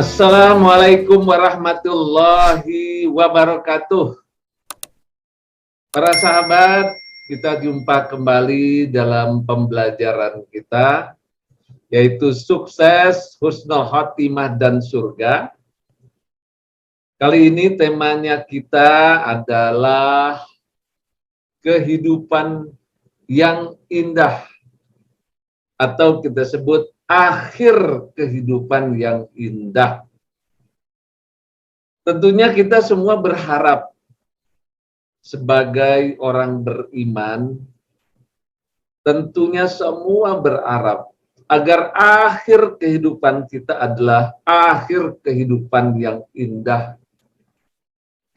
Assalamualaikum warahmatullahi wabarakatuh. Para sahabat, kita jumpa kembali dalam pembelajaran kita, yaitu sukses, husnul khotimah, dan surga. Kali ini temanya kita adalah kehidupan yang indah, atau kita sebut akhir kehidupan yang indah. Tentunya kita semua berharap sebagai orang beriman, tentunya semua berharap agar akhir kehidupan kita adalah akhir kehidupan yang indah,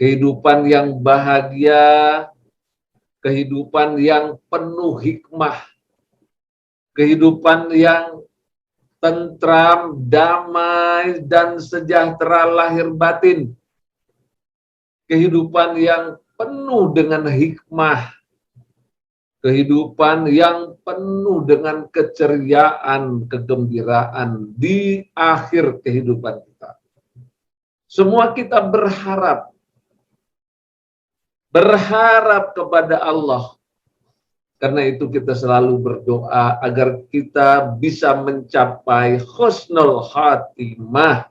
kehidupan yang bahagia, kehidupan yang penuh hikmah, kehidupan yang tentram, damai, dan sejahtera lahir batin, kehidupan yang penuh dengan hikmah, kehidupan yang penuh dengan keceriaan, kegembiraan di akhir kehidupan kita. Semua kita berharap kepada Allah. Karena itu kita selalu berdoa agar kita bisa mencapai husnul khatimah.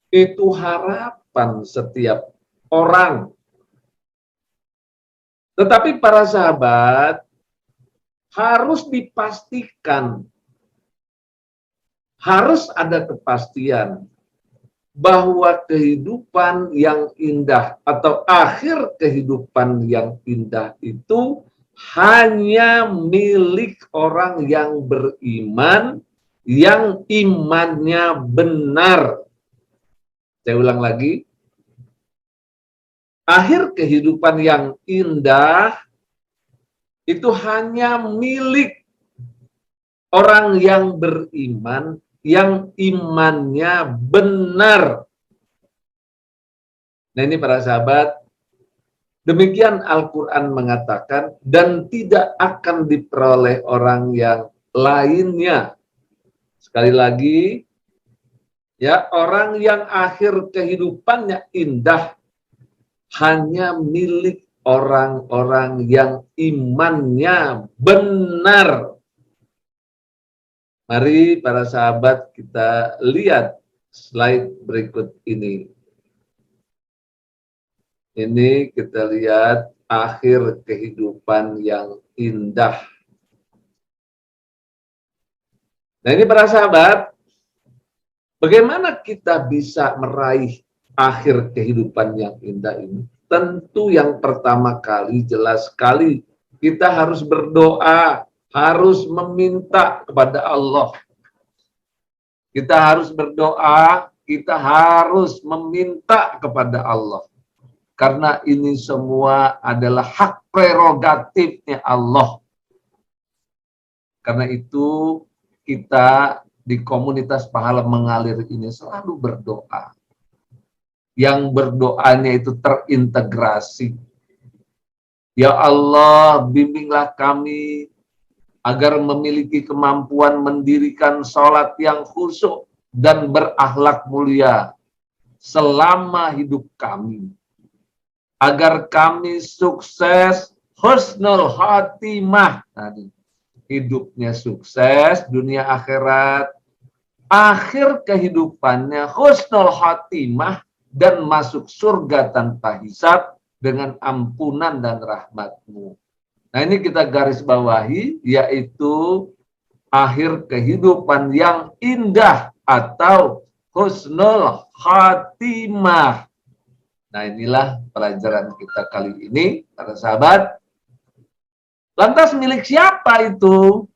Itu harapan setiap orang. Tetapi para sahabat, harus dipastikan, harus ada kepastian bahwa kehidupan yang indah atau akhir kehidupan yang indah itu hanya milik orang yang beriman, yang imannya benar. Saya ulang lagi, akhir kehidupan yang indah itu hanya milik orang yang beriman, yang imannya benar. Nah ini para sahabat, demikian Al-Quran mengatakan, dan tidak akan diperoleh orang yang lainnya. Sekali lagi, ya, orang yang akhir kehidupannya indah hanya milik orang-orang yang imannya benar. Mari para sahabat kita lihat slide berikut ini. Ini kita lihat akhir kehidupan yang indah. Nah ini para sahabat, bagaimana kita bisa meraih akhir kehidupan yang indah ini? Tentu yang pertama kali, jelas sekali, kita harus berdoa, harus meminta kepada Allah. Kita harus berdoa, kita harus meminta kepada Allah. Karena ini semua adalah hak prerogatifnya Allah. Karena itu kita di komunitas Pahala Mengalir ini selalu berdoa. Yang berdoanya itu terintegrasi. Ya Allah, bimbinglah kami agar memiliki kemampuan mendirikan sholat yang khusyuk dan berakhlak mulia selama hidup kami. Agar kami sukses husnul khatimah. Hidupnya sukses, dunia akhirat, akhir kehidupannya husnul khatimah, dan masuk surga tanpa hisab dengan ampunan dan rahmat-Mu. Nah ini kita garis bawahi, yaitu akhir kehidupan yang indah atau husnul khatimah. Nah inilah pelajaran kita kali ini, para sahabat. Lantas milik siapa itu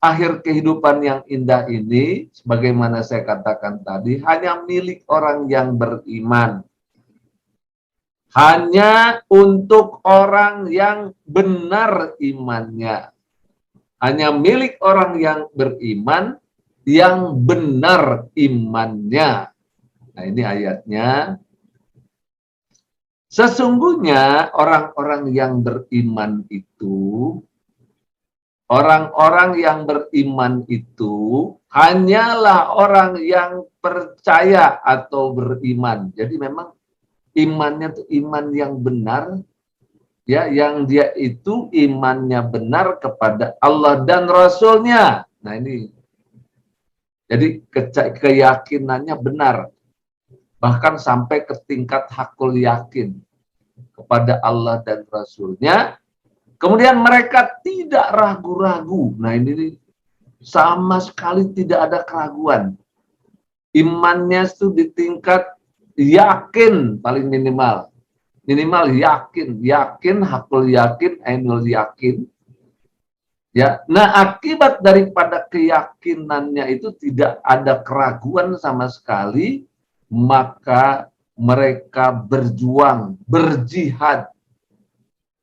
akhir kehidupan yang indah ini? Sebagaimana saya katakan tadi, hanya milik orang yang beriman. Hanya untuk orang yang benar imannya. Hanya milik orang yang beriman, yang benar imannya. Nah ini ayatnya. Sesungguhnya orang-orang yang beriman itu Orang-orang yang beriman itu hanyalah orang yang percaya atau beriman. Jadi memang imannya itu iman yang benar, ya, yang dia itu imannya benar kepada Allah dan Rasul-Nya. Nah ini, jadi keyakinannya benar, bahkan sampai ke tingkat hakul yakin kepada Allah dan Rasul-Nya. Kemudian mereka tidak ragu-ragu. Nah ini sama sekali tidak ada keraguan. Imannya itu di tingkat yakin paling minimal. Minimal yakin, hakul yakin, ainul yakin. Ya, nah akibat daripada keyakinannya itu tidak ada keraguan sama sekali, maka mereka berjuang, berjihad.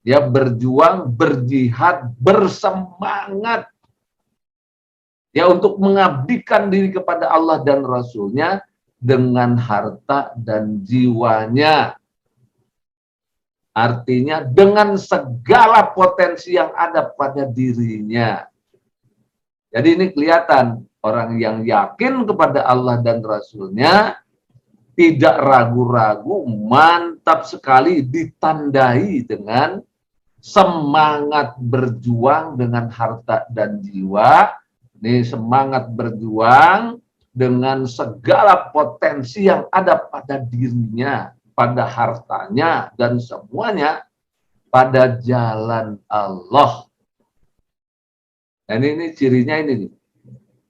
Ya, berjuang, berjihad, bersemangat, ya, untuk mengabdikan diri kepada Allah dan Rasul-Nya dengan harta dan jiwanya. Artinya dengan segala potensi yang ada pada dirinya. Jadi ini kelihatan orang yang yakin kepada Allah dan Rasul-Nya, tidak ragu-ragu, mantap sekali, ditandai dengan semangat berjuang dengan harta dan jiwa. Ini semangat berjuang dengan segala potensi yang ada pada dirinya, pada hartanya, dan semuanya pada jalan Allah. Dan ini cirinya ini nih.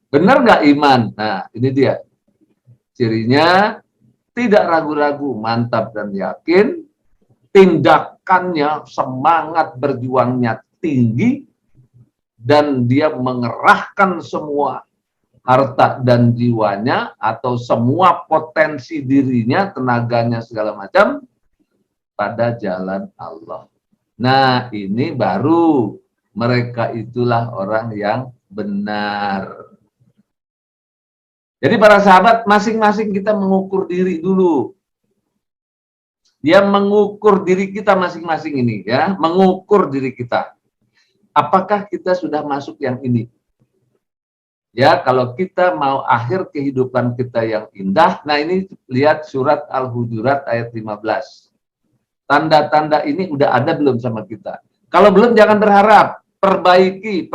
Benar nggak iman? Nah, ini dia. Cirinya tidak ragu-ragu, mantap dan yakin. Tindakannya, semangat berjuangnya tinggi, dan dia mengerahkan semua harta dan jiwanya atau semua potensi dirinya, tenaganya segala macam pada jalan Allah. Nah, ini baru mereka itulah orang yang benar. Jadi para sahabat, masing-masing kita mengukur diri dulu. Dia mengukur diri kita masing-masing ini, ya, mengukur diri kita. Apakah kita sudah masuk yang ini? Ya, kalau kita mau akhir kehidupan kita yang indah, nah ini lihat surat Al-Hujurat ayat 15. Tanda-tanda ini udah ada belum sama kita? Kalau belum, jangan berharap. Perbaiki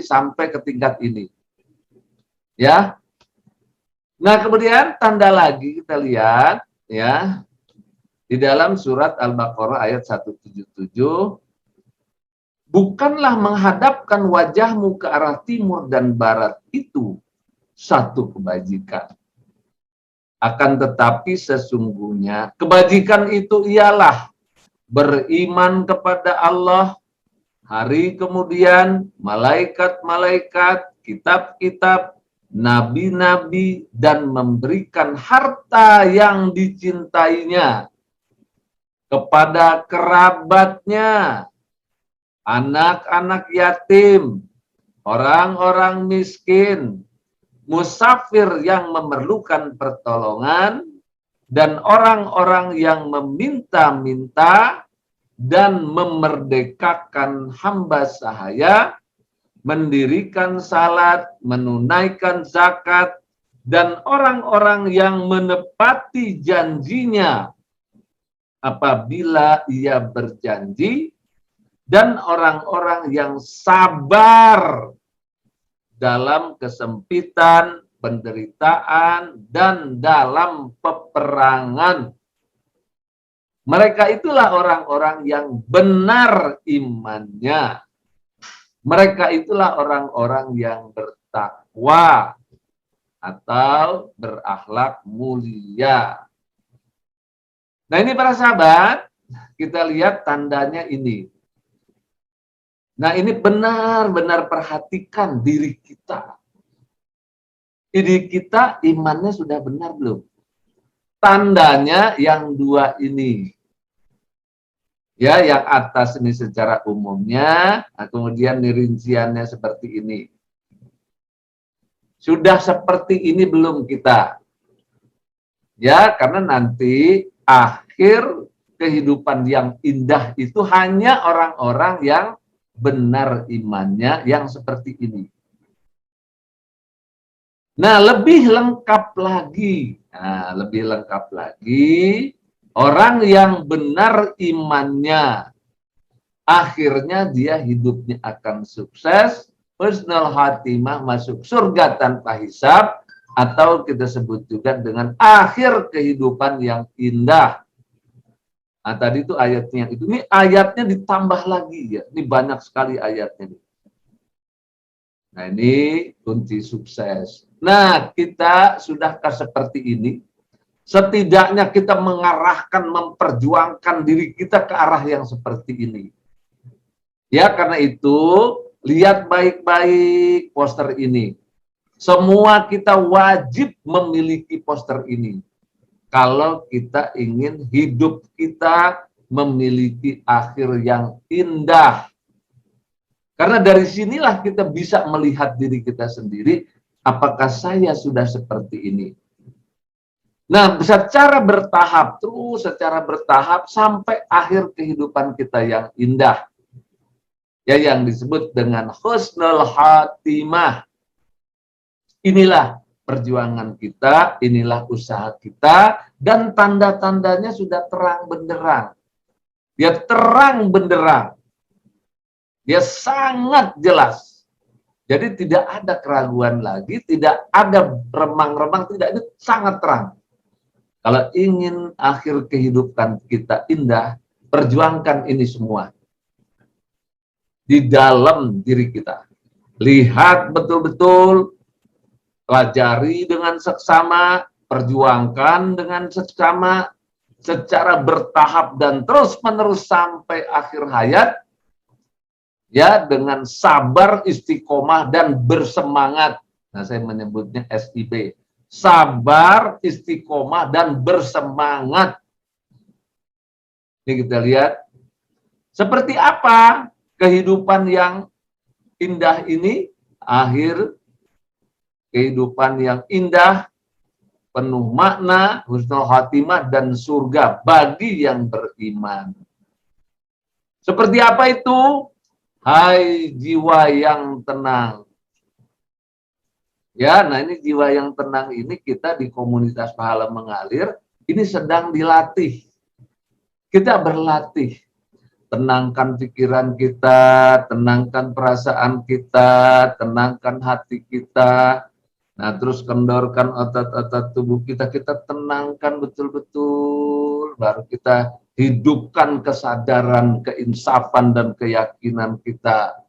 sampai ke tingkat ini. Ya. Nah, kemudian tanda lagi kita lihat, ya, di dalam surat Al-Baqarah ayat 177, bukanlah menghadapkan wajahmu ke arah timur dan barat itu satu kebajikan. Akan tetapi sesungguhnya kebajikan itu ialah beriman kepada Allah, hari kemudian, malaikat-malaikat, kitab-kitab, nabi-nabi, dan memberikan harta yang dicintainya kepada kerabatnya, anak-anak yatim, orang-orang miskin, musafir yang memerlukan pertolongan, dan orang-orang yang meminta-minta, dan memerdekakan hamba sahaya, mendirikan salat, menunaikan zakat, dan orang-orang yang menepati janjinya apabila ia berjanji, dan orang-orang yang sabar dalam kesempitan, penderitaan, dan dalam peperangan. Mereka itulah orang-orang yang benar imannya. Mereka itulah orang-orang yang bertakwa atau berakhlak mulia. Nah, ini para sahabat, kita lihat tandanya ini. Nah, ini benar-benar perhatikan diri kita. Diri kita imannya sudah benar belum? Tandanya yang dua ini. Ya, yang atas ini secara umumnya, nah kemudian rinciannya seperti ini. Sudah seperti ini belum kita? Ya, karena nanti akhir kehidupan yang indah itu hanya orang-orang yang benar imannya yang seperti ini. Nah, lebih lengkap lagi. Nah, lebih lengkap lagi, orang yang benar imannya, akhirnya dia hidupnya akan sukses, husnul khatimah, masuk surga tanpa hisab, atau kita sebut juga dengan akhir kehidupan yang indah. Nah, tadi itu ayatnya itu. Ini ayatnya ditambah lagi ya. Ini banyak sekali ayatnya. Nah, ini kunci sukses. Nah, kita sudahkah seperti ini? Setidaknya kita mengarahkan, memperjuangkan diri kita ke arah yang seperti ini. Ya, karena itu, lihat baik-baik poster ini. Semua kita wajib memiliki poster ini. Kalau kita ingin hidup kita memiliki akhir yang indah. Karena dari sinilah kita bisa melihat diri kita sendiri, apakah saya sudah seperti ini. Nah, secara bertahap, terus secara bertahap sampai akhir kehidupan kita yang indah. Ya, yang disebut dengan husnul khatimah. Inilah perjuangan kita, inilah usaha kita, dan tanda-tandanya sudah terang benderang. Dia terang benderang. Dia sangat jelas. Jadi tidak ada keraguan lagi, tidak ada remang-remang, tidak, itu sangat terang. Kalau ingin akhir kehidupan kita indah, perjuangkan ini semua. Di dalam diri kita. Lihat betul-betul, pelajari dengan seksama, perjuangkan dengan seksama, secara bertahap dan terus-menerus sampai akhir hayat, ya, dengan sabar, istiqomah, dan bersemangat. Nah, saya menyebutnya SIB. Sabar, istiqomah, dan bersemangat. Ini kita lihat. Seperti apa kehidupan yang indah ini? Akhir kehidupan yang indah, penuh makna, husnul khatimah, dan surga bagi yang beriman. Seperti apa itu? Hai jiwa yang tenang. Ya, nah ini jiwa yang tenang ini kita di komunitas Pahala Mengalir, ini sedang dilatih. Kita berlatih. Tenangkan pikiran kita, tenangkan perasaan kita, tenangkan hati kita. Nah, terus kendorkan otot-otot tubuh kita, kita tenangkan betul-betul. Baru kita hidupkan kesadaran, keinsafan, dan keyakinan kita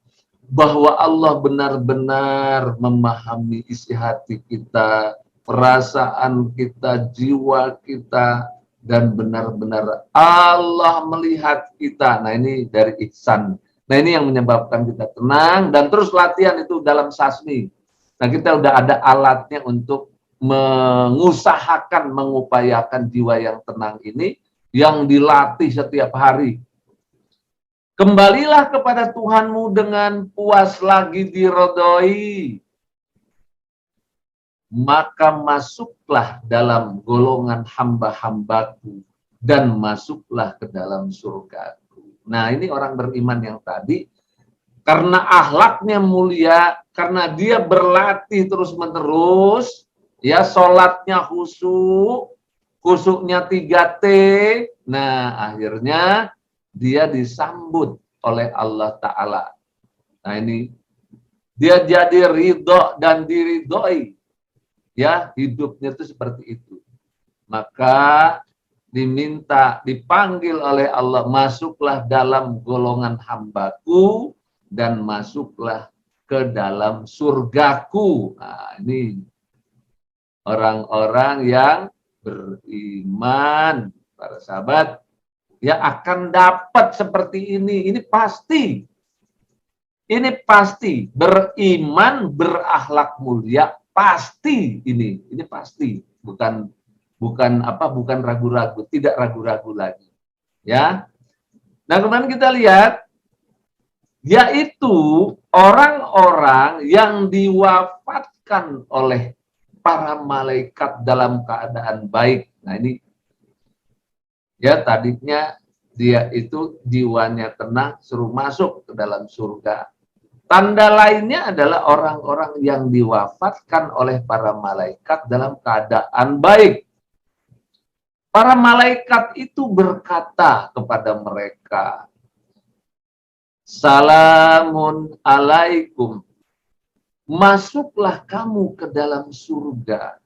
bahwa Allah benar-benar memahami isi hati kita, perasaan kita, jiwa kita, dan benar-benar Allah melihat kita. Nah, ini dari ihsan. Nah, ini yang menyebabkan kita tenang, dan terus latihan itu dalam sasmi. Nah, kita udah ada alatnya untuk mengusahakan, mengupayakan jiwa yang tenang ini, yang dilatih setiap hari. Kembalilah kepada Tuhanmu dengan puas lagi dirodoi, maka masuklah dalam golongan hamba-hambaku, dan masuklah ke dalam surgaku. Nah, ini orang beriman yang tadi, karena akhlaknya mulia, karena dia berlatih terus-menerus, ya, sholatnya khusyuk, khusyuknya 3T, nah akhirnya dia disambut oleh Allah Ta'ala. Nah, ini dia jadi ridho dan diridhoi. Ya, hidupnya itu seperti itu. Maka diminta, dipanggil oleh Allah, masuklah dalam golongan hambaku, dan masuklah ke dalam surgaku. Nah, ini orang-orang yang beriman, para sahabat, ya, akan dapat seperti ini. Ini pasti. Ini pasti. Beriman, berakhlak mulia, pasti ini. Ini pasti. Bukan ragu-ragu, tidak ragu-ragu lagi. Ya. Nah, kemudian kita lihat, yaitu orang-orang yang diwafatkan oleh para malaikat dalam keadaan baik. Nah, ini, ya, tadinya dia itu jiwanya tenang, suruh masuk ke dalam surga. Tanda lainnya adalah orang-orang yang diwafatkan oleh para malaikat dalam keadaan baik. Para malaikat itu berkata kepada mereka, "Salamun alaikum, masuklah kamu ke dalam surga.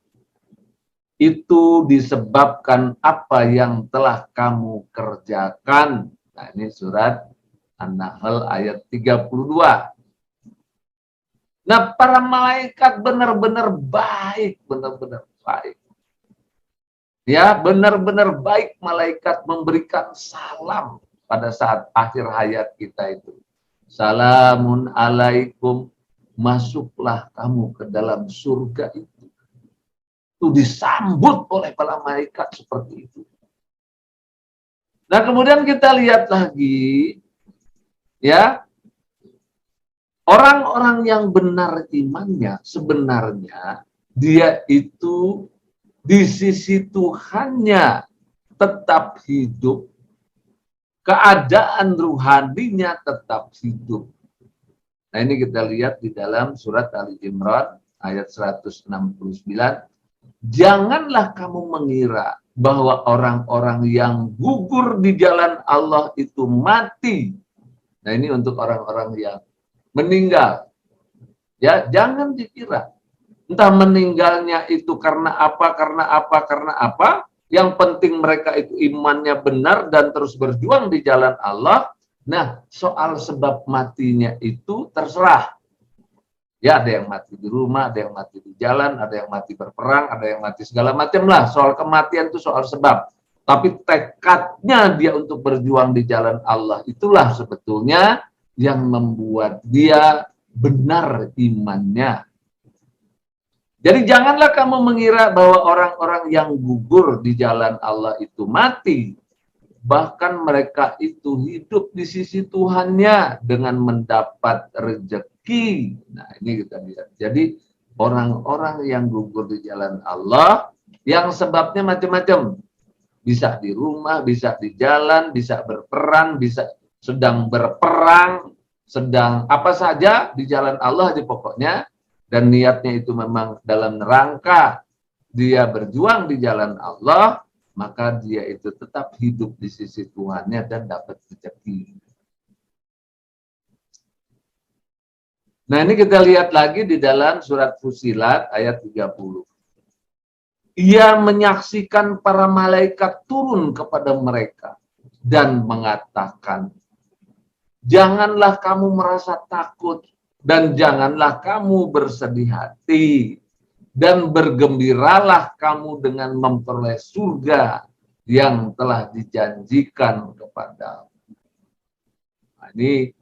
Itu disebabkan apa yang telah kamu kerjakan." Nah, ini surat An-Nahl ayat 32. Nah, para malaikat benar-benar baik, benar-benar baik. Ya, benar-benar baik malaikat memberikan salam pada saat akhir hayat kita itu. Salamun alaikum, masuklah kamu ke dalam surga itu. Itu disambut oleh para malaikat seperti itu. Nah, kemudian kita lihat lagi, ya, orang-orang yang benar imannya sebenarnya dia itu di sisi Tuhannya tetap hidup, keadaan ruhaninya tetap hidup. Nah, ini kita lihat di dalam surat Ali Imran ayat 169. Janganlah kamu mengira bahwa orang-orang yang gugur di jalan Allah itu mati. Nah, ini untuk orang-orang yang meninggal. Ya, jangan dikira entah meninggalnya itu karena apa, karena apa. Yang penting mereka itu imannya benar dan terus berjuang di jalan Allah. Nah, soal sebab matinya itu terserah. Ya, ada yang mati di rumah, ada yang mati di jalan, ada yang mati berperang, ada yang mati segala macam lah. Soal kematian itu soal sebab. Tapi tekadnya dia untuk berjuang di jalan Allah, itulah sebetulnya yang membuat dia benar imannya. Jadi janganlah kamu mengira bahwa orang-orang yang gugur di jalan Allah itu mati. Bahkan mereka itu hidup di sisi Tuhannya dengan mendapat rezeki. Nah, ini kita lihat. Jadi orang-orang yang gugur di jalan Allah, yang sebabnya macam-macam. Bisa di rumah, bisa di jalan, bisa berperang, bisa sedang berperang, sedang apa saja di jalan Allah aja pokoknya. Dan niatnya itu memang dalam rangka dia berjuang di jalan Allah, maka dia itu tetap hidup di sisi Tuhannya dan dapat rezeki. Nah, ini kita lihat lagi di dalam surat Fusilat ayat 30. Ia menyaksikan para malaikat turun kepada mereka dan mengatakan, janganlah kamu merasa takut dan janganlah kamu bersedih hati. Dan bergembiralah kamu dengan memperoleh surga yang telah dijanjikan kepadamu. Nah, ini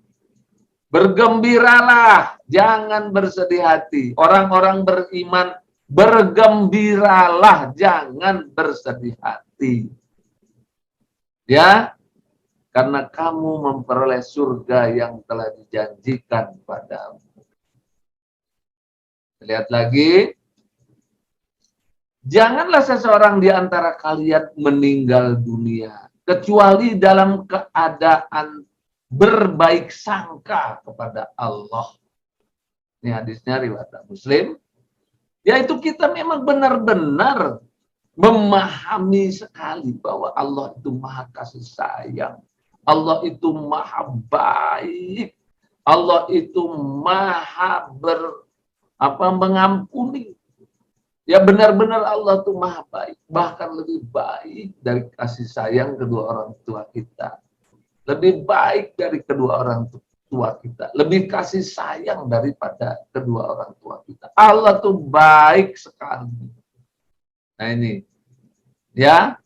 bergembiralah, jangan bersedih hati. Orang-orang beriman, bergembiralah, jangan bersedih hati. Ya, karena kamu memperoleh surga yang telah dijanjikan padamu. Lihat lagi. Janganlah seseorang di antara kalian meninggal dunia kecuali dalam keadaan berbaik sangka kepada Allah. Ini hadisnya riwayat Muslim. Yaitu kita memang benar-benar memahami sekali bahwa Allah itu maha kasih sayang. Allah itu maha baik. Allah itu maha mengampuni. Ya, benar-benar Allah itu maha baik. Bahkan lebih baik dari kasih sayang kedua orang tua kita. Lebih baik dari kedua orang tua kita. Lebih kasih sayang daripada kedua orang tua kita. Allah tuh baik sekali. Nah, ini. Ya.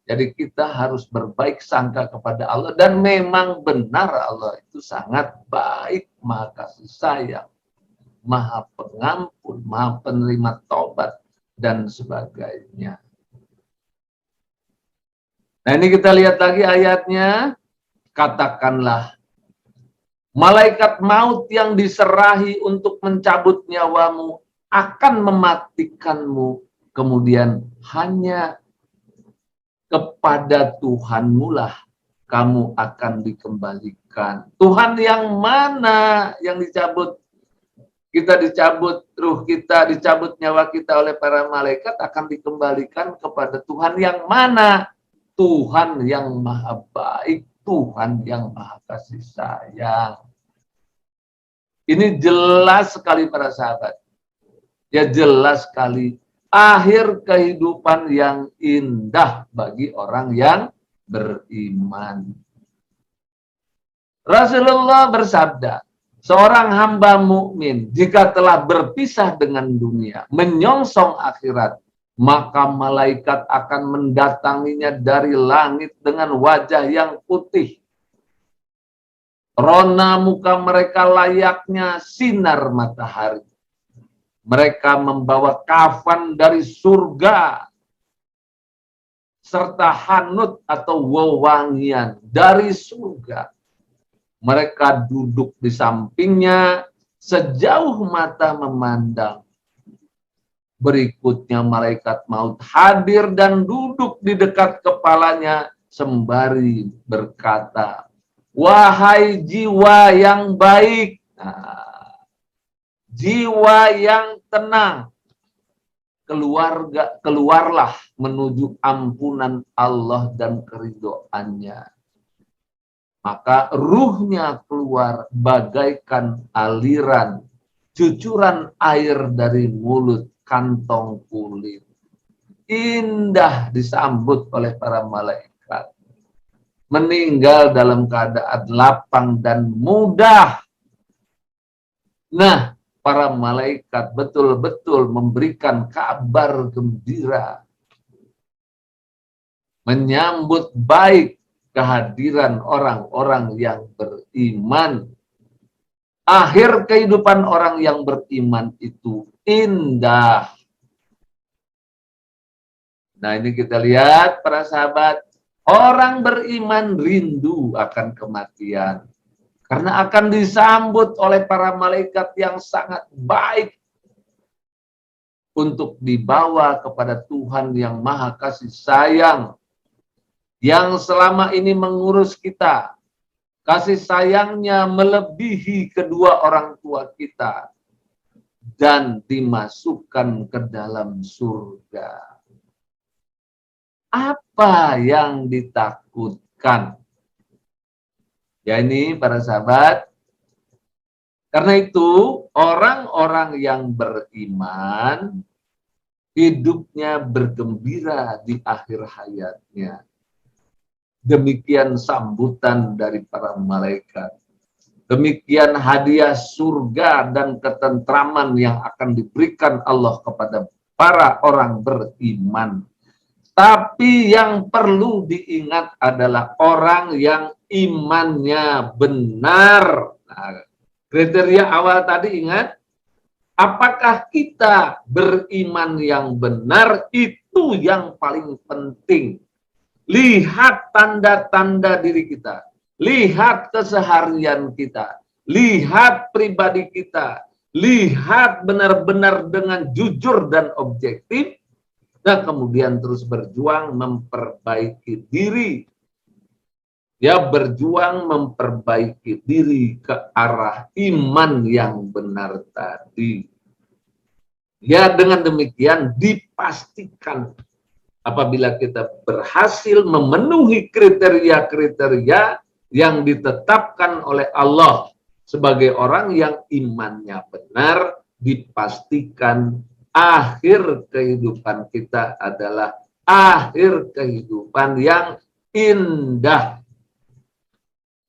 Jadi kita harus berbaik sangka kepada Allah. Dan memang benar Allah itu sangat baik. Maha kasih sayang. Maha pengampun, maha penerima taubat, dan sebagainya. Nah, ini kita lihat lagi ayatnya. Katakanlah, malaikat maut yang diserahi untuk mencabut nyawamu akan mematikanmu. Kemudian hanya kepada Tuhanmu lah kamu akan dikembalikan. Tuhan yang mana yang dicabut? Kita dicabut ruh kita, dicabut nyawa kita oleh para malaikat, akan dikembalikan kepada Tuhan yang mana? Tuhan yang maha baik, Tuhan yang maha kasih sayang. Ini jelas sekali para sahabat. Ya jelas sekali. Akhir kehidupan yang indah bagi orang yang beriman. Rasulullah bersabda, seorang hamba mukmin jika telah berpisah dengan dunia, menyongsong akhirat, maka malaikat akan mendatanginya dari langit dengan wajah yang putih. Rona muka mereka layaknya sinar matahari. Mereka membawa kafan dari surga serta hanut atau wewangian dari surga. Mereka duduk di sampingnya sejauh mata memandang. Berikutnya malaikat maut hadir dan duduk di dekat kepalanya sembari berkata, wahai jiwa yang baik, jiwa yang tenang, keluarlah menuju ampunan Allah dan keridhoannya. Maka ruhnya keluar bagaikan aliran cucuran air dari mulut kantong kulit. Indah disambut oleh para malaikat. Meninggal dalam keadaan lapang dan mudah. Nah, para malaikat betul-betul memberikan kabar gembira. Menyambut baik kehadiran orang-orang yang beriman. Akhir kehidupan orang yang beriman itu indah. Nah, ini kita lihat para sahabat, orang beriman rindu akan kematian. Karena akan disambut oleh para malaikat yang sangat baik untuk dibawa kepada Tuhan yang maha kasih sayang, yang selama ini mengurus kita. Kasih sayangnya melebihi kedua orang tua kita. Dan dimasukkan ke dalam surga. Apa yang ditakutkan? Ya ini para sahabat. Karena itu orang-orang yang beriman hidupnya bergembira di akhir hayatnya. Demikian sambutan dari para malaikat. Demikian hadiah surga dan ketentraman yang akan diberikan Allah kepada para orang beriman. Tapi yang perlu diingat adalah orang yang imannya benar. Nah, kriteria awal tadi ingat, apakah kita beriman yang benar, itu yang paling penting. Lihat tanda-tanda diri kita, lihat keseharian kita, lihat pribadi kita, lihat benar-benar dengan jujur dan objektif, dan kemudian terus berjuang memperbaiki diri. Ya, berjuang memperbaiki diri ke arah iman yang benar tadi. Ya, dengan demikian dipastikan apabila kita berhasil memenuhi kriteria-kriteria yang ditetapkan oleh Allah sebagai orang yang imannya benar, dipastikan akhir kehidupan kita adalah akhir kehidupan yang indah.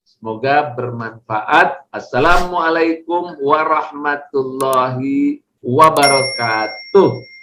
Semoga bermanfaat. Assalamualaikum warahmatullahi wabarakatuh.